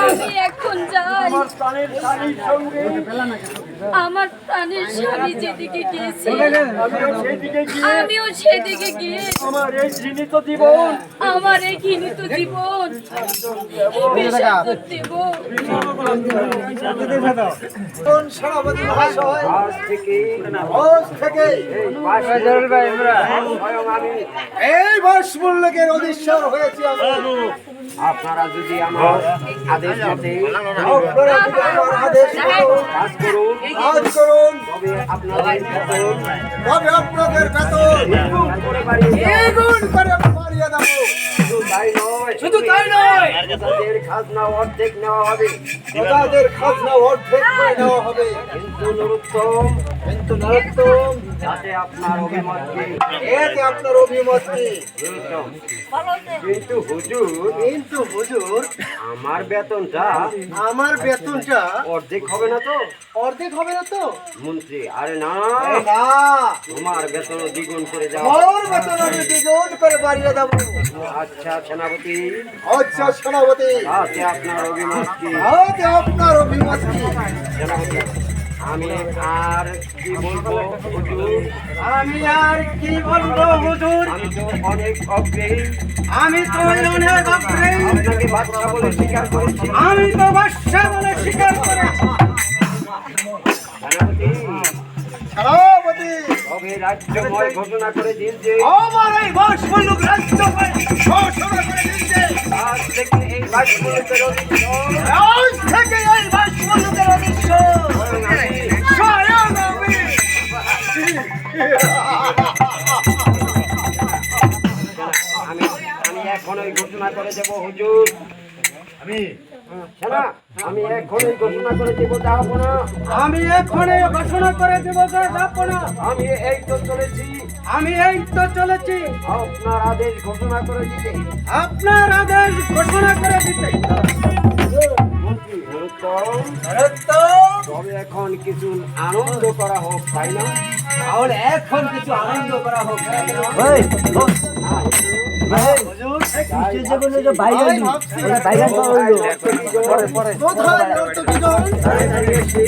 আমি এখন যাই। আমার প্রাণের স্বামী যেদিকে গিয়েছে আমিও সেদিকে গিয়ে আমার এই ঘৃণিত জীবন বিসর্জন দেব। এই বর্ষমূল্যকের অধীশ্বর হয়েছি আপনারা যদি আমার আদেশ মতে কাজ করুন তবে আপনাদের বেতন আপনাদের বেতন দ্বিগুণ করে বাড়িয়ে দেবো। শুধু তাই নয় তাদের খাজনা অর্ধেক নেওয়া হবে তাদের খাজনা অর্ধেক করে নেওয়া হবে। কিন্তু নরোত্তম যাতে আপনার অভিমত কি এতে আপনার অভিমত কি? কিন্তু হুজুর আমার বেতনটা অর্ধেক হবে না তো? অর্ধেক হবে না তো মন্ত্রী? আরে না, না, তোমার বেতন দ্বিগুণ করে যাও। মোর বেতন আমি দ্বিগুণ করে বাড়িয়ে দেবো। আচ্ছা সেনাপতি, আচ্ছা সেনাপতি, তাতে আপনার অভিমত কি? তাতে আপনার অভিমত কি? সেনাপতি, আমি আর কি বলবো হুজুর? আমি আর কি বলবো হুজুর? আমি তো অনেক অগ্রহী, আমি তো অনেক অগ্রহী, আপনাকে বাদশা বলে স্বীকার করেছি। আমি তো বাদশা বলে স্বীকার করেছি। সেনাপতি, সেনাপতি, তবে রাজ্যময় ঘোষণা করে দিন যে আমার এই বর্ষমূল্য রাজ্যময় ঘোষণা করে দিচ্ছে আজ থেকে এই বাদশাহের অধীশ্বর আজ থেকে এই বর্ষমূল্যের অধীশ্বর স্বয়ং আমি। আমি আমি এখনই ঘোষণা করে দেব হুজুর। আমি এখনই ঘোষণা করে দেব যাবো না। আমি এখনই ঘোষণা করে দেব যে যাবো না। আমি এই তো চলেছি, আমি এই তো চলেছি। আপনার আদেশ ঘোষণা করে দিতে। আপনার আদেশ ঘোষণা করে দিতে। মন্ত্রী নরোত্তম, তবে এখন কিছু আনন্দ করা হোক, তাই না? তাহলে এখন কিছু আনন্দ করা হোক। না, স্টেজে বলে যে বাইরে বাইরে হইলো কোথায় নর্তকীগণ? তাড়াতাড়ি এসে